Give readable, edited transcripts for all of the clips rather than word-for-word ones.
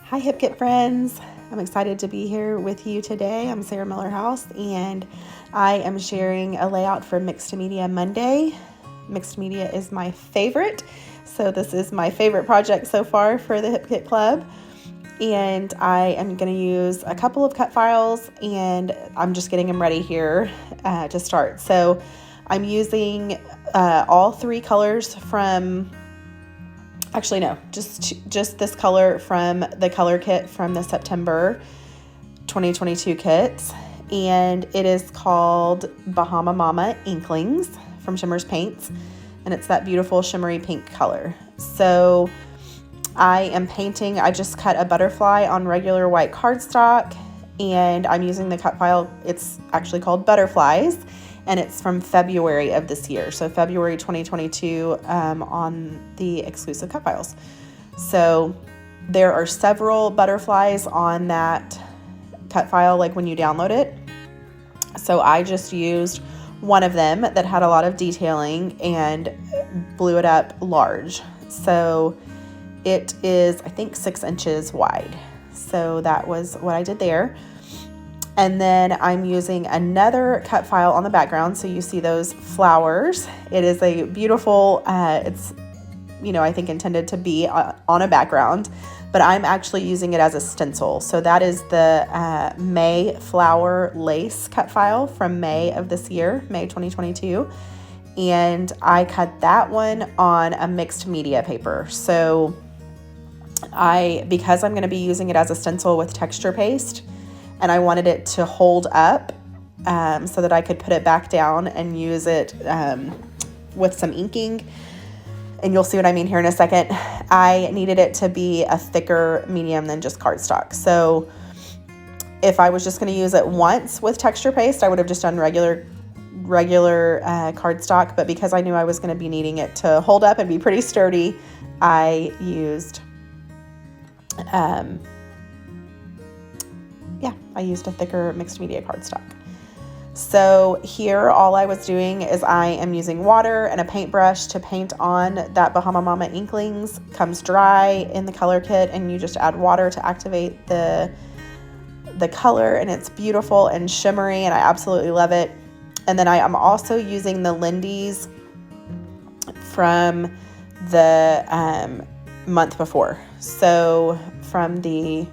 Hi HipKit friends, I'm excited to be here with you today. I'm Sarah Millerhouse and I am sharing a layout for Mixed Media Monday. Mixed Media is my favorite, so this is my favorite project so far for the HipKit Club. And I am going to use a couple of cut files and I'm just getting them ready here to start. So I'm using all three colors from just this color from the color kit from the September 2022 kits, and it is called Bahama Mama Inklings from Shimmer's Paints, and it's that beautiful shimmery pink color. So I am painting, I just cut a butterfly on regular white cardstock, and I'm using the cut file. It's actually called Butterflies, and it's from February of this year. So February 2022 on the exclusive cut files. So there are several butterflies on that cut file, like when you download it. So I just used one of them that had a lot of detailing and blew it up large. So it is, I think, 6 inches wide. So that was what I did there. And then I'm using another cut file on the background. So you see those flowers. It is a beautiful, it's, I think intended to be on a background, but I'm actually using it as a stencil. So that is the May flower lace cut file from May of this year, May 2022. And I cut that one on a mixed media paper. So because I'm going to be using it as a stencil with texture paste, and I wanted it to hold up so that I could put it back down and use it with some inking. And you'll see what I mean here in a second. I needed it to be a thicker medium than just cardstock. So if I was just going to use it once with texture paste, I would have just done regular cardstock. But because I knew I was going to be needing it to hold up and be pretty sturdy, I used a thicker mixed media cardstock. So here, all I was doing is I am using water and a paintbrush to paint on that Bahama Mama Inklings. Comes dry in the color kit, and you just add water to activate the color, and it's beautiful and shimmery, and I absolutely love it. And then I am also using the Lindy's from the month before. So from the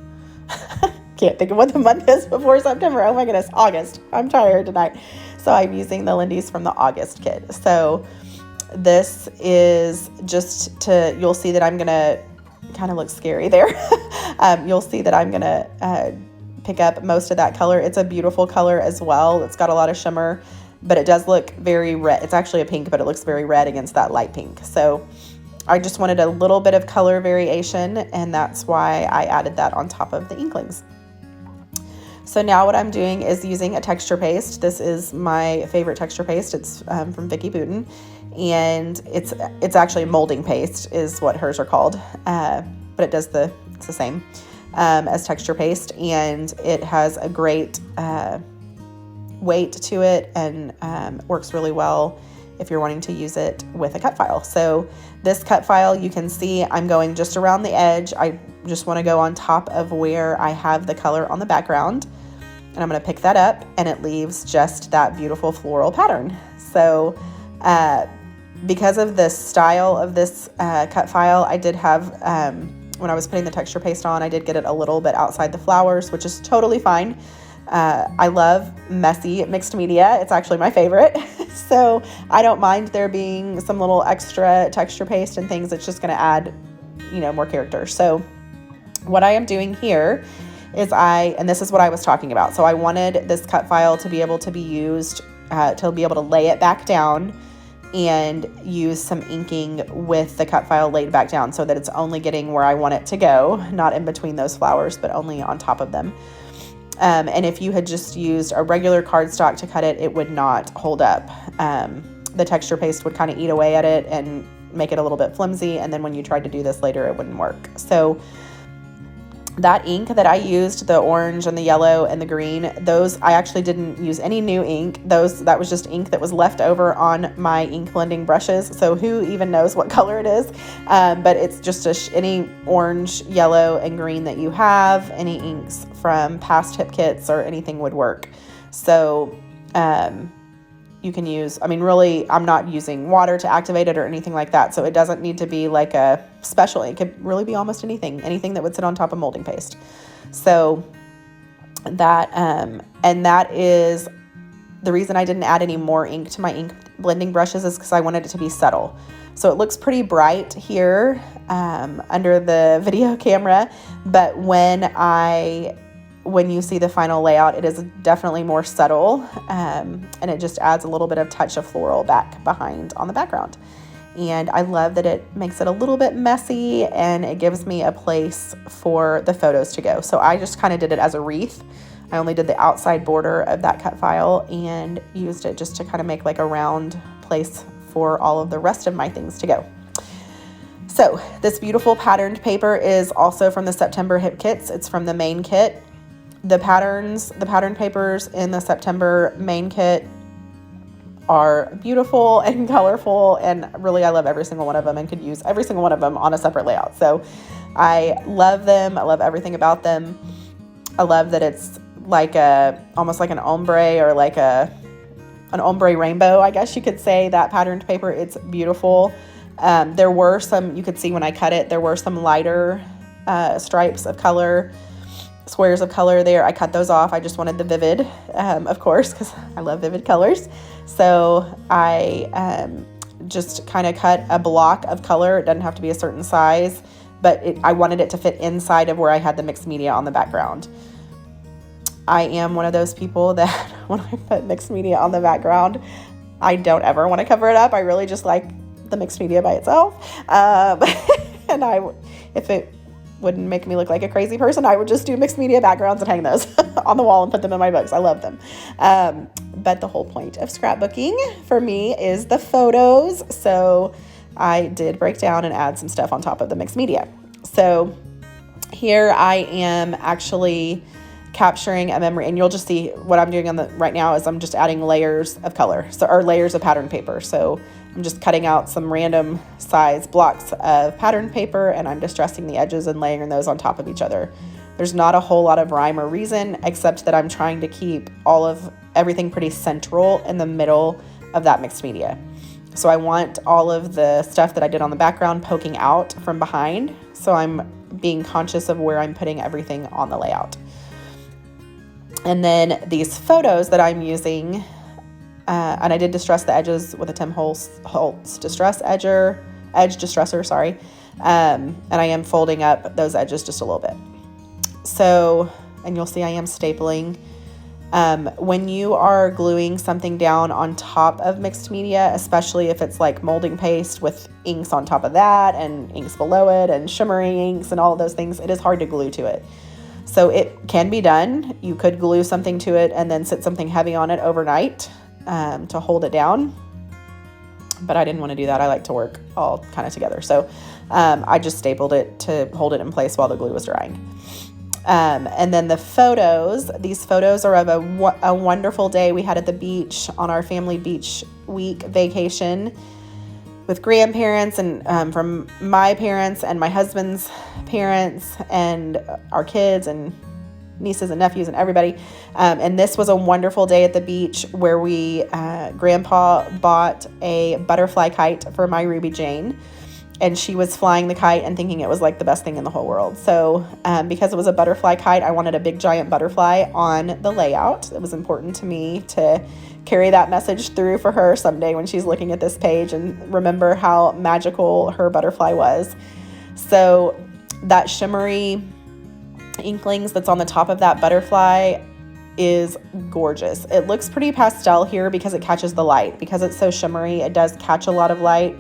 can't think of what the month is before September. Oh my goodness, August. I'm tired tonight. So I'm using the Lindy's from the August kit. So this is you'll see that I'm going to kind of look scary there. You'll see that I'm going to pick up most of that color. It's a beautiful color as well. It's got a lot of shimmer, but it does look very red. It's actually a pink, but it looks very red against that light pink. So I just wanted a little bit of color variation, and that's why I added that on top of the Inklings. So now what I'm doing is using a texture paste. This is my favorite texture paste. It's from Vicki Boutin, and it's actually molding paste is what hers are called, but it's the same as texture paste, and it has a great weight to it and works really well if you're wanting to use it with a cut file. So this cut file, you can see I'm going just around the edge. I just want to go on top of where I have the color on the background, and I'm going to pick that up, and it leaves just that beautiful floral pattern. So because of the style of this cut file, I did have, when I was putting the texture paste on, I did get it a little bit outside the flowers, which is totally fine. I love messy mixed media. It's actually my favorite. So I don't mind there being some little extra texture paste and things. It's just going to add, more character. So what I am doing here is and this is what I was talking about. So I wanted this cut file to be able to be used, to be able to lay it back down and use some inking with the cut file laid back down so that it's only getting where I want it to go, not in between those flowers, but only on top of them. And if you had just used a regular cardstock to cut it, it would not hold up. The texture paste would kind of eat away at it and make it a little bit flimsy. And then when you tried to do this later, it wouldn't work. So That ink that I used, the orange and the yellow and the green, those, I actually didn't use any new ink. That was just ink that was left over on my ink blending brushes. So who even knows what color it is? But it's just any orange, yellow, and green that you have. Any inks from past hip kits or anything would work. So you can use, really, I'm not using water to activate it or anything like that. So it doesn't need to be like a special ink. It could really be almost anything that would sit on top of molding paste. So that, and that is the reason I didn't add any more ink to my ink blending brushes, is because I wanted it to be subtle. So it looks pretty bright here under the video camera, but when you see the final layout, it is definitely more subtle, and it just adds a little bit of touch of floral back behind on the background. And I love that it makes it a little bit messy, and it gives me a place for the photos to go. So I just kind of did it as a wreath. I only did the outside border of that cut file and used it just to kind of make like a round place for all of the rest of my things to go. So this beautiful patterned paper is also from the September hip kits. It's from the main kit. The pattern papers in the September main kit are beautiful and colorful, and really I love every single one of them and could use every single one of them on a separate layout. So I love them. I love everything about them. I love that it's like almost like an ombre, or like an ombre rainbow, I guess you could say, that patterned paper. It's beautiful. There were some, you could see when I cut it, there were some lighter stripes of color, squares of color there. I cut those off. I just wanted the vivid, of course, because I love vivid colors. So I just kind of cut a block of color. It doesn't have to be a certain size, but I wanted it to fit inside of where I had the mixed media on the background. I am one of those people that when I put mixed media on the background, I don't ever want to cover it up. I really just like the mixed media by itself. And if it wouldn't make me look like a crazy person, I would just do mixed media backgrounds and hang those on the wall and put them in my books. I love them. But the whole point of scrapbooking for me is the photos. So I did break down and add some stuff on top of the mixed media. So here I am actually capturing a memory, and you'll just see what I'm doing right now is I'm just adding layers of color, or layers of pattern paper. So I'm just cutting out some random size blocks of pattern paper, and I'm distressing the edges and layering those on top of each other. There's not a whole lot of rhyme or reason, except that I'm trying to keep everything pretty central in the middle of that mixed media. So I want all of the stuff that I did on the background poking out from behind. So I'm being conscious of where I'm putting everything on the layout. And then these photos that I'm using, and I did distress the edges with a Tim Holtz edge distressor, sorry. And I am folding up those edges just a little bit. So, and you'll see I am stapling. When you are gluing something down on top of mixed media, especially if it's like molding paste with inks on top of that and inks below it and shimmering inks and all of those things, it is hard to glue to it. So it can be done. You could glue something to it and then sit something heavy on it overnight to hold it down. But I didn't want to do that. I like to work all kind of together. So I just stapled it to hold it in place while the glue was drying. And then these photos are of a wonderful day we had at the beach on our family beach week vacation with grandparents and from my parents and my husband's parents and our kids and nieces and nephews and everybody. And this was a wonderful day at the beach where Grandpa bought a butterfly kite for my Ruby Jane. And she was flying the kite and thinking it was like the best thing in the whole world. So because it was a butterfly kite, I wanted a big giant butterfly on the layout. It was important to me to carry that message through for her someday when she's looking at this page and remember how magical her butterfly was. So that shimmery inklings that's on the top of that butterfly is gorgeous. It looks pretty pastel here because it catches the light. Because it's so shimmery, it does catch a lot of light.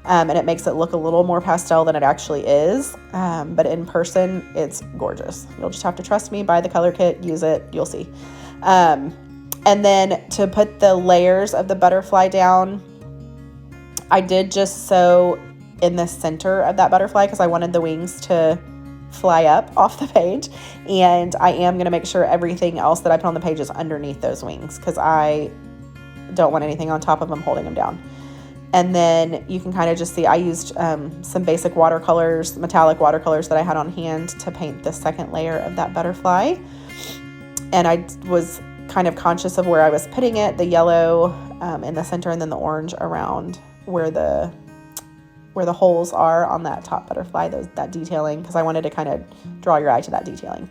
And it makes it look a little more pastel than it actually is. But in person, it's gorgeous. You'll just have to trust me, buy the color kit, use it, you'll see. And then to put the layers of the butterfly down, I did just sew in the center of that butterfly because I wanted the wings to fly up off the page, and I am going to make sure everything else that I put on the page is underneath those wings because I don't want anything on top of them holding them down. And then you can kind of just see I used some basic watercolors, metallic watercolors that I had on hand to paint the second layer of that butterfly. And I was kind of conscious of where I was putting it, the yellow in the center and then the orange around where the holes are on that top butterfly, that detailing, because I wanted to kind of draw your eye to that detailing.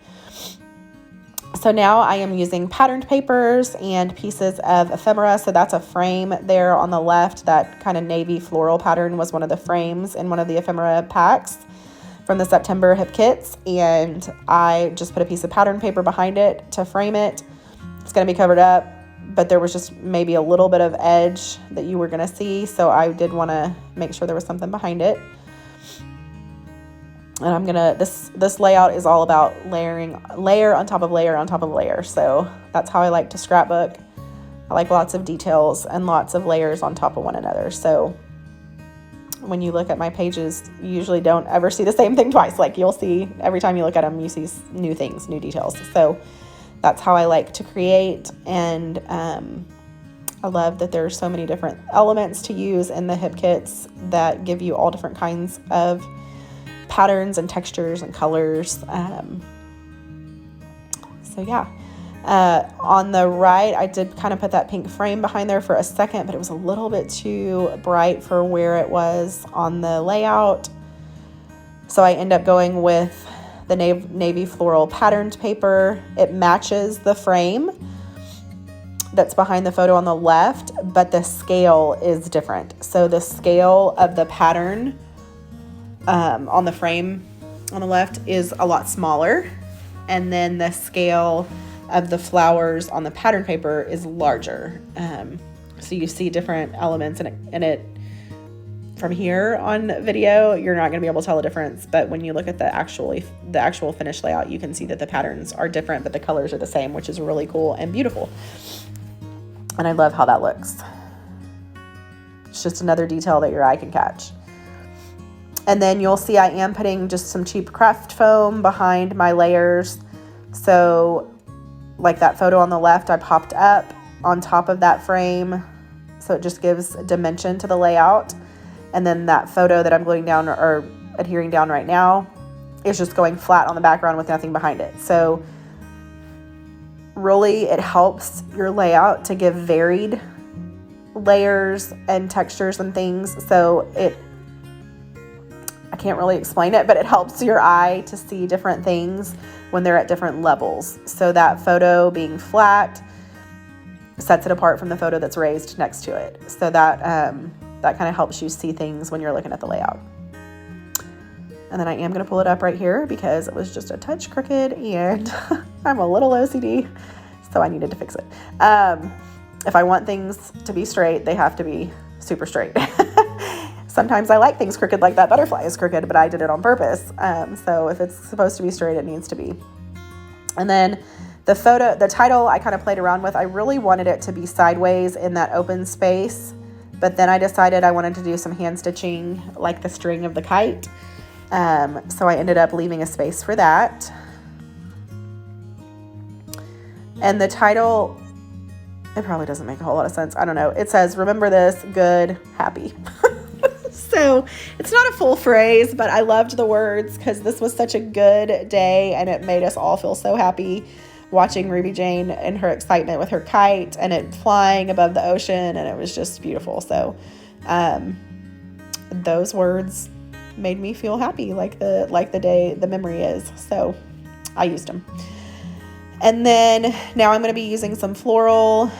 So now I am using patterned papers and pieces of ephemera. So that's a frame there on the left. That kind of navy floral pattern was one of the frames in one of the ephemera packs from the September hip kits. And I just put a piece of patterned paper behind it to frame it. It's going to be covered up, but there was just maybe a little bit of edge that you were going to see. So I did want to make sure there was something behind it. And I'm gonna, this layout is all about layering, layer on top of layer on top of layer. So that's how I like to scrapbook. I like lots of details and lots of layers on top of one another. So when you look at my pages, you usually don't ever see the same thing twice. Like you'll see, every time you look at them, you see new things, new details. So that's how I like to create. And I love that there's so many different elements to use in the hip kits that give you all different kinds of patterns and textures and colors. So yeah, on the right, I did kind of put that pink frame behind there for a second, but it was a little bit too bright for where it was on the layout. So I end up going with the navy floral patterned paper. It matches the frame that's behind the photo on the left, but the scale is different. So the scale of the pattern on the frame on the left is a lot smaller, and then the scale of the flowers on the pattern paper is larger. So you see different elements in it from here on video. You're not going to be able to tell the difference, but when you look at the actual finished layout, you can see that the patterns are different, but the colors are the same, which is really cool and beautiful. And I love how that looks. It's just another detail that your eye can catch. And then you'll see I am putting just some cheap craft foam behind my layers. So like that photo on the left, I popped up on top of that frame. So it just gives dimension to the layout. And then that photo that I'm gluing down or adhering down right now is just going flat on the background with nothing behind it. So really it helps your layout to give varied layers and textures and things. So I can't really explain it, but it helps your eye to see different things when they're at different levels. So that photo being flat sets it apart from the photo that's raised next to it. So that kind of helps you see things when you're looking at the layout. And then I am going to pull it up right here because it was just a touch crooked and I'm a little OCD, so I needed to fix it. If I want things to be straight, they have to be super straight. Sometimes I like things crooked, like that butterfly is crooked, but I did it on purpose. So if it's supposed to be straight, it needs to be. And then the title I kind of played around with. I really wanted it to be sideways in that open space, but then I decided I wanted to do some hand stitching like the string of the kite. So I ended up leaving a space for that. And the title, it probably doesn't make a whole lot of sense. I don't know. It says, remember this, good, happy. So it's not a full phrase, but I loved the words because this was such a good day and it made us all feel so happy watching Ruby Jane and her excitement with her kite and it flying above the ocean, and it was just beautiful. So those words made me feel happy like the day the memory is. So I used them. And then now I'm going to be using some floral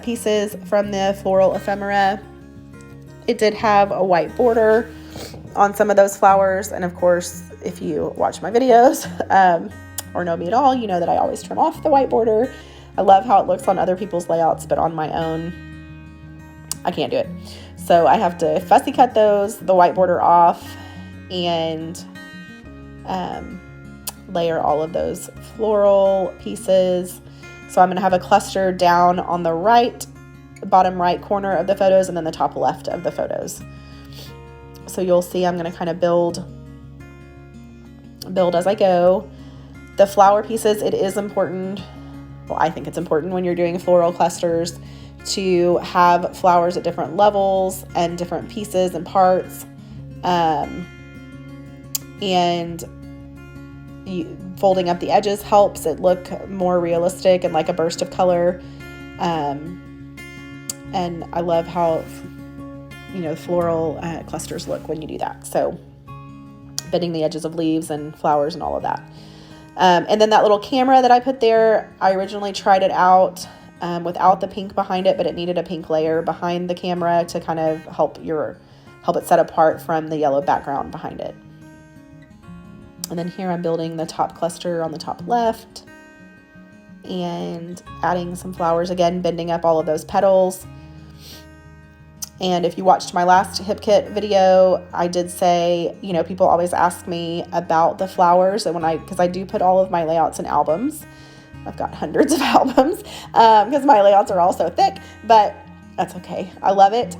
pieces from the floral ephemera. It did have a white border on some of those flowers. And of course, if you watch my videos or know me at all, you know that I always turn off the white border. I love how it looks on other people's layouts, but on my own, I can't do it. So I have to fussy cut the white border off, and layer all of those floral pieces. So I'm going to have a cluster down on the bottom right corner of the photos and then the top left of the photos. So you'll see I'm going to kind of build build as I go. The flower pieces, it is important. Well, I think it's important when you're doing floral clusters to have flowers at different levels and different pieces and parts. And folding up the edges helps it look more realistic and like a burst of color. And I love how, floral clusters look when you do that. So bending the edges of leaves and flowers and all of that. And then that little camera that I put there, I originally tried it out without the pink behind it, but it needed a pink layer behind the camera to kind of help it set apart from the yellow background behind it. And then here I'm building the top cluster on the top left and adding some flowers again, bending up all of those petals. And if you watched my last hip kit video, I did say, people always ask me about the flowers, and because I do put all of my layouts in albums. I've got hundreds of albums because my layouts are all so thick, but that's okay. I love it.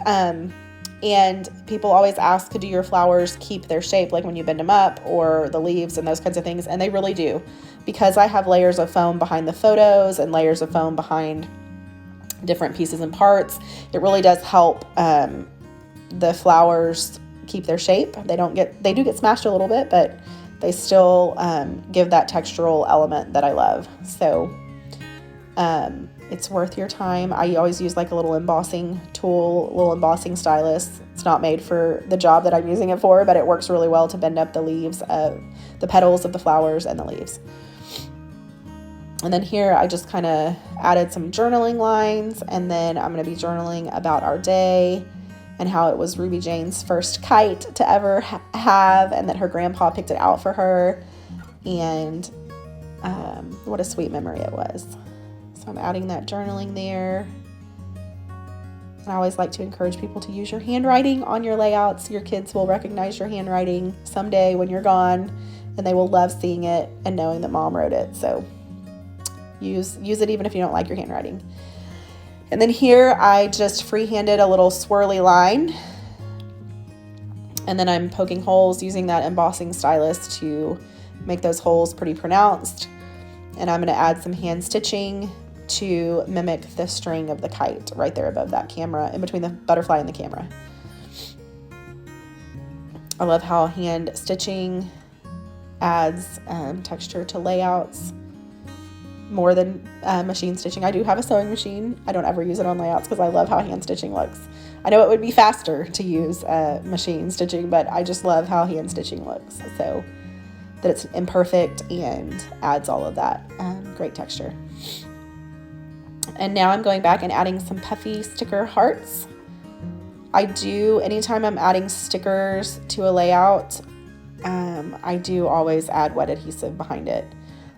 And people always ask, do your flowers keep their shape, like when you bend them up, or the leaves and those kinds of things? And they really do, because I have layers of foam behind the photos and layers of foam behind different pieces and parts. It really does help the flowers keep their shape. They do get smashed a little bit, but they still give that textural element that I love. So it's worth your time. I always use like a little embossing tool, a little embossing stylus. It's not made for the job that I'm using it for, but it works really well to bend up the leaves of the petals of the flowers and the leaves. And then here I just kind of added some journaling lines, and then I'm going to be journaling about our day and how it was Ruby Jane's first kite to ever have, and that her grandpa picked it out for her, and what a sweet memory it was. So I'm adding that journaling there. And I always like to encourage people to use your handwriting on your layouts. Your kids will recognize your handwriting someday when you're gone, and they will love seeing it and knowing that mom wrote it. So use it even if you don't like your handwriting. And then here I just freehanded a little swirly line, and then I'm poking holes using that embossing stylus to make those holes pretty pronounced. And I'm going to add some hand stitching to mimic the string of the kite right there above that camera, in between the butterfly and the camera. I love how hand stitching adds texture to layouts more than machine stitching. I do have a sewing machine. I don't ever use it on layouts because I love how hand stitching looks. I know it would be faster to use machine stitching, but I just love how hand stitching looks. So that it's imperfect and adds all of that great texture. And now I'm going back and adding some puffy sticker hearts. Anytime I'm adding stickers to a layout, I do always add wet adhesive behind it.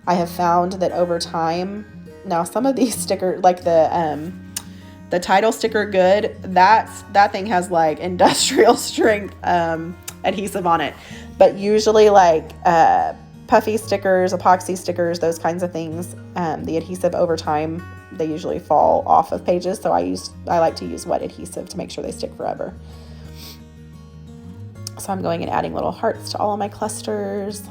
I have found that over time, now some of these stickers, like the title sticker good, that thing has like industrial strength adhesive on it. But usually like puffy stickers, epoxy stickers, those kinds of things, the adhesive over time, they usually fall off of pages. So I like to use wet adhesive to make sure they stick forever. So I'm going and adding little hearts to all of my clusters.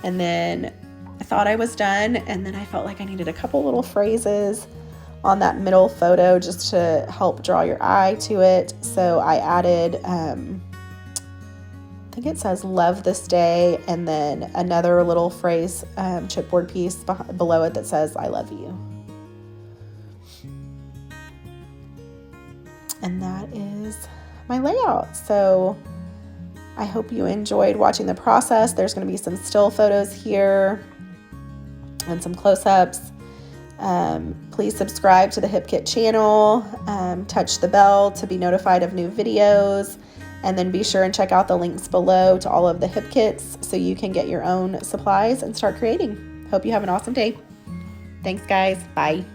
And then I thought I was done, and then I felt like I needed a couple little phrases on that middle photo just to help draw your eye to it. So I added, I think it says love this day, and then another little phrase, chipboard piece below it that says I love you. And that is my layout. So I hope you enjoyed watching the process. There's going to be some still photos here and some close-ups. Please subscribe to the Hip Kit channel, touch the bell to be notified of new videos, and then be sure and check out the links below to all of the Hip Kits so you can get your own supplies and start creating. Hope you have an awesome day. Thanks, guys. Bye.